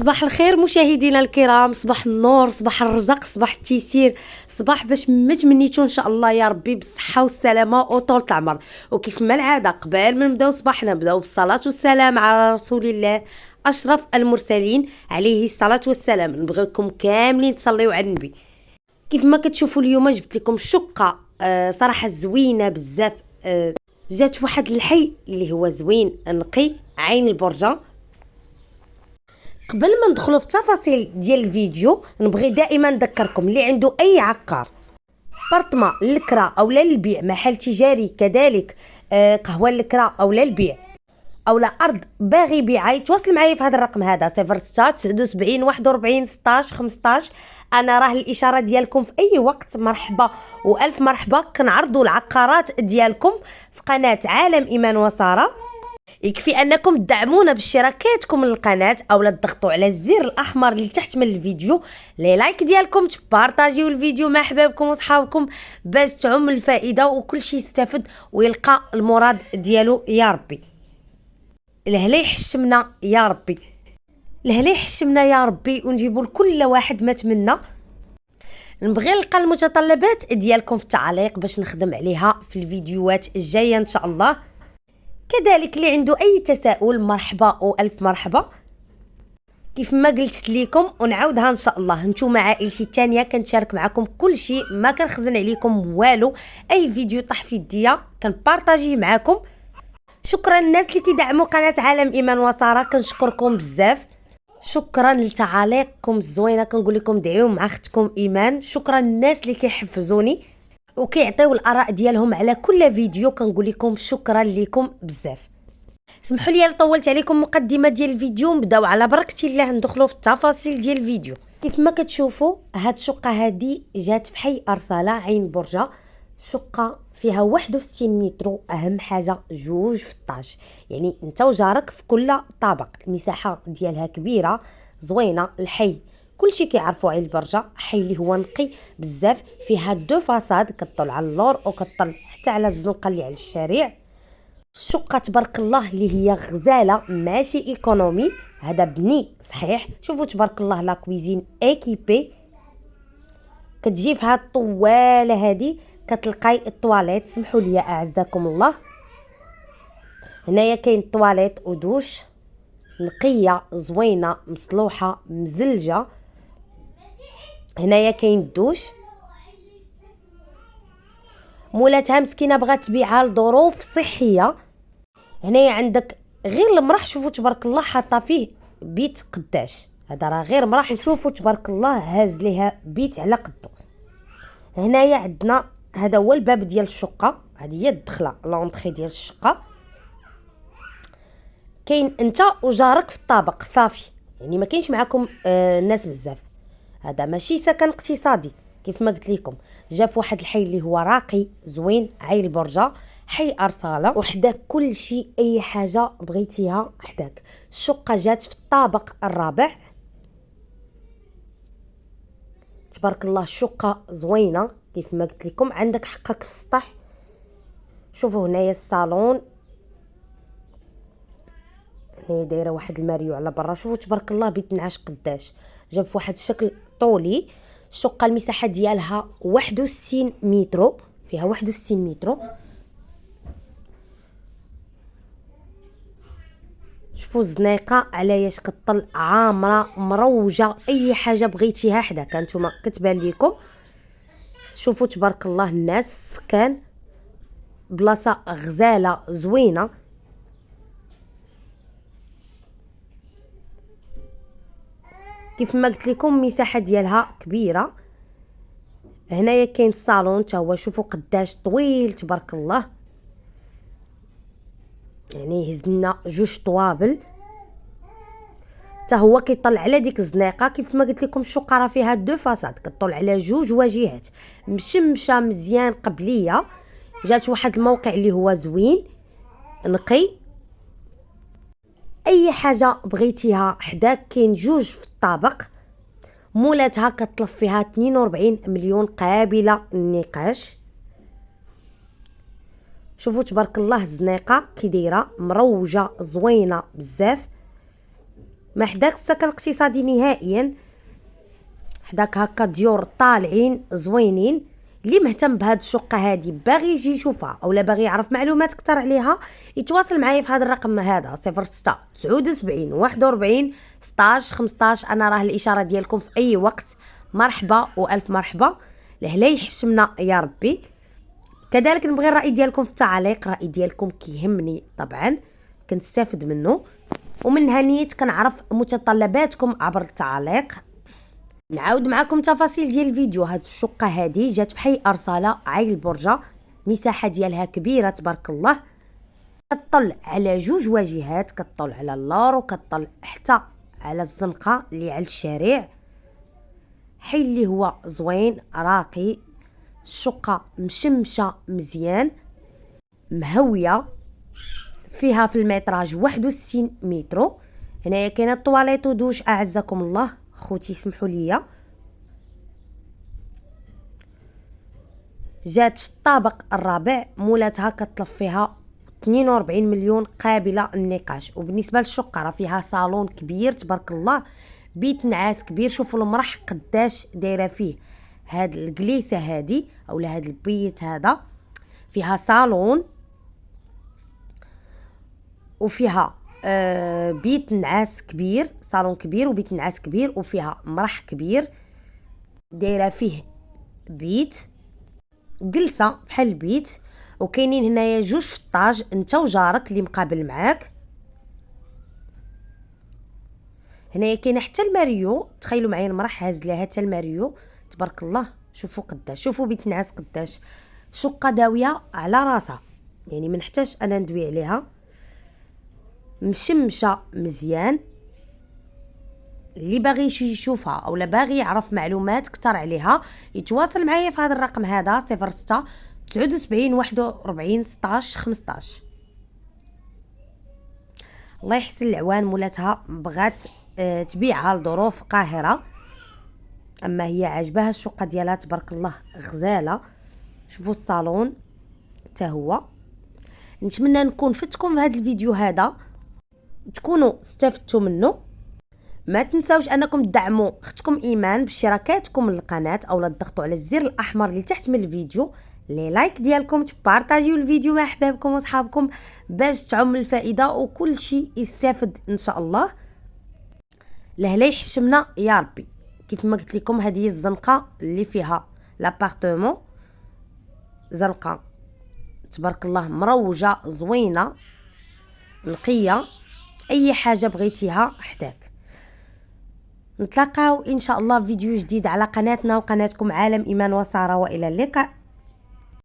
صباح الخير مشاهدينا الكرام، صباح النور، صباح الرزق، صباح التيسير، صباح باش ما تمنيتو ان شاء الله يا ربي بالصحه والسلامه وطول العمر. وكيف ما العاده قبل ما نبداو صباحنا نبداو بالصلاه والسلام على رسول الله اشرف المرسلين عليه الصلاه والسلام. نبغيكم كاملين تصليوا على النبي. كيف ما كتشوفوا اليوم جبت لكم شقه صراحه زوينه بزاف. جات واحد الحي اللي هو زوين نقي عين البرجه. قبل ما ندخلوا في التفاصيل ديال الفيديو نبغي دائما نذكركم اللي عنده اي عقار، بارطما للكرا او للبيع، محل تجاري كذلك قهوه للكرا او للبيع، او لا ارض باغي يبيعها، يتواصل معايا في هذا الرقم هذا 06 79 41 16 15. انا راه الاشاره ديالكم في اي وقت مرحبا والف مرحبا. كنعرضوا العقارات ديالكم في قناه عالم ايمان وساره. يكفي انكم تدعمونا باشتراكاتكم للقناه او لا تضغطوا على الزر الاحمر اللي تحت من الفيديو، لي لايك ديالكم، تبارطاجيو الفيديو مع احبابكم وصحابكم باش تعم الفائده وكل شيء يستافد ويلقى المراد ديالو يا ربي. الهلا يحشمنا يا ربي، الهلا يحشمنا يا ربي ونجيبوا لكل واحد ما تمنى. نبغي نلقى المتطلبات ديالكم في التعليق باش نخدم عليها في الفيديوهات الجايه ان شاء الله. كذلك اللي عنده اي تساؤل مرحبا والف مرحبا. كيف ما قلت لكم ونعاودها ان شاء الله، نتوما عائلتي الثانيه كنشارك معكم كل شيء، ما كنخزن عليكم والو. اي فيديو طاح في يديا كنبارطاجيه معكم. شكرا الناس اللي كيدعموا قناه عالم ايمان وساره، كنشكركم بزاف. شكرا لتعاليقكم الزوينه، كنقول لكم دعيو مع اختكم ايمان. شكرا الناس اللي كيحفزوني وكيعطيو الاراء ديالهم على كل فيديو، كنقول لكم شكرا لكم بزاف. سمحوا لي طولت عليكم مقدمه ديال الفيديو، نبداو على بركه الله ندخلوا في التفاصيل ديال الفيديو. كيف ما كتشوفوا هاد الشقه هادي جات في حي ارسله عين برجه. شقه فيها 61 متر، اهم حاجه جوج في الطاج، يعني انت وجارك في كل طابق. المساحه ديالها كبيره زوينه. الحي كلشي كيعرفوا عين البرجه، حي اللي هو نقي بزاف. فيها دو فاساد كطل على اللور وكطل حتى على الزنقه اللي على الشارع. الشقه تبارك الله اللي هي غزاله ماشي ايكونومي، هذا بني صحيح. شوفوا تبارك الله لا كويزين ايكيبي، كتجي في هاد الطواله هادي كتلقاي الطواليت. سمحوا لي اعزكم الله، هنايا كاين الطواليت ودوش نقيه زوينه مصلوحه مزلجه. هنايا كاين الدوش، مولاتها مسكينه بغات تبيعها لظروف صحيه. هنايا عندك غير المرح، شوفوا تبارك الله حاطه فيه بيت قداش، هذا راه غير مرح. شوفوا تبارك الله هاز ليها بيت على قدو. هنايا عندنا هذا هو الباب ديال الشقه، هذه هي الدخله لونطري ديال الشقه. كاين انت وجارك في الطابق صافي، يعني ما كاينش معكم ناس بزاف. هذا ماشي سكن اقتصادي كيف ما قلت لكم، جا في واحد الحي اللي هو راقي زوين عين البرجه، حي ارساله. وحداك كل شيء، اي حاجه بغيتيها حداك. الشقه جات في الطابق الرابع تبارك الله. الشقه زوينه كيف ما قلت لكم، عندك حقك في السطح. شوفوا هنايا الصالون، هنا دايره واحد الماريو على برا. شوفوا تبارك الله بيت نعاش قداش، جاب في واحد الشكل طولي. الشقه المساحه ديالها 61 متر، فيها 61 متر. شوفوا الزنيقه علاش كطل عامره مروجه، اي حاجه بغيتيها حداك نتوما كتبان لكم. شوفوا تبارك الله الناس السكان، بلاصه غزاله زوينه. كيف ما قلت لكم المساحه ديالها كبيره. هنايا كاين الصالون تا هو، شوفوا قداش طويل تبارك الله، يعني هزنا جوج طوابل. تا هو كيطلع على ديك الزنيقه. كيف ما قلت لكم الشقه راه فيها دو فاساد كطل على جوج واجهات، مشمشه مزيان قبليه. جات واحد الموقع اللي هو زوين نقي، اي حاجه بغيتيها حداك. كاين جوج في الطابق، مولاتها كطلب فيها 42 مليون قابله للنقاش. شوفوا تبارك الله الزنيقه كي دايره مروجه زوينه بزاف. ما حداك السكن الاقتصادي نهائيا، حداك هكا ديور طالعين زوينين. اللي مهتم بهاد الشقه هادي باغي يجي يشوفها اولا باغي يعرف معلومات اكثر عليها يتواصل معايا في هذا الرقم هذا 06 79 41 16 15. انا راه الاشاره ديالكم في اي وقت. مرحبا والف مرحبا، لا يحشمنا يا ربي. كذلك نبغي الراي ديالكم في التعليق، الراي ديالكم كيهمني طبعا، كنستافد منه، ومن هنيت كنعرف متطلباتكم عبر التعليق. نعاود معكم تفاصيل ديال الفيديو. هاد الشقه هادي جات بحي ارساله عين البرجه، مساحه ديالها كبيره تبارك الله، كتطل على جوج واجهات، كتطل على اللور وكتطل حتى على الزنقه اللي على الشارع. حي اللي هو زوين راقي، الشقه مشمشه مزيان مهويه، فيها في المتراج 61 متر. هنايا كاينه الطواليت ودوش اعزكم الله خوتي سمحوا لي. جات في الطابق الرابع، مولاتها كتطلب فيها 42 مليون قابله للنقاش. وبالنسبه للشقه راه فيها صالون كبير تبارك الله، بيت نعاس كبير. شوفوا المرح قداش دايره فيه هاد الجليسه هادي اولا هاد البيت هذا. فيها صالون وفيها بيت نعاس كبير، صالون كبير وبيت نعاس كبير، وفيها مرح كبير دايره فيه بيت جلسه بحال البيت. وكاينين هنايا جوج فطاج انت وجارك اللي مقابل معاك. هنايا كاينه حتى الماريو، تخيلوا معايا المرح هاز لها حتى الماريو تبارك الله. شوفوا قداش، شوفوا بيت نعاس قداش. شقه داويه على راسها، يعني ما نحتاج انا ندوي عليها، مشمشه مزيان. اللي باغي يشوفها اولا باغي يعرف معلومات اكثر عليها يتواصل معايا في هذا الرقم هذا 06 79 41 16 15. الله يحسن العوان، مولاتها بغات تبيعها لظروف قاهره، اما هي عجبها الشقه ديالها تبارك الله غزاله. شوفوا الصالون حتى هو. نتمنى نكون فتكم في هذا الفيديو هذا، تكونوا استفدتوا منه. ما تنساوش انكم تدعموا اختكم ايمان باشتراكاتكم للقناه اولا تضغطوا على الزر الاحمر اللي تحت من الفيديو، لي لايك ديالكم، تبارطاجيو الفيديو مع احبابكم وصحابكم باش تعم الفائده وكل شيء يستافد ان شاء الله. لا يحشمنا يا ربي. كيف ما قلت لكم هذه الزنقه اللي فيها لابارتمون، زنقه تبارك الله مروجه زوينه نقيه، اي حاجه بغيتيها حداك. نتلاقاو ان شاء الله في فيديو جديد على قناتنا وقناتكم عالم ايمان وساره، والى اللقاء.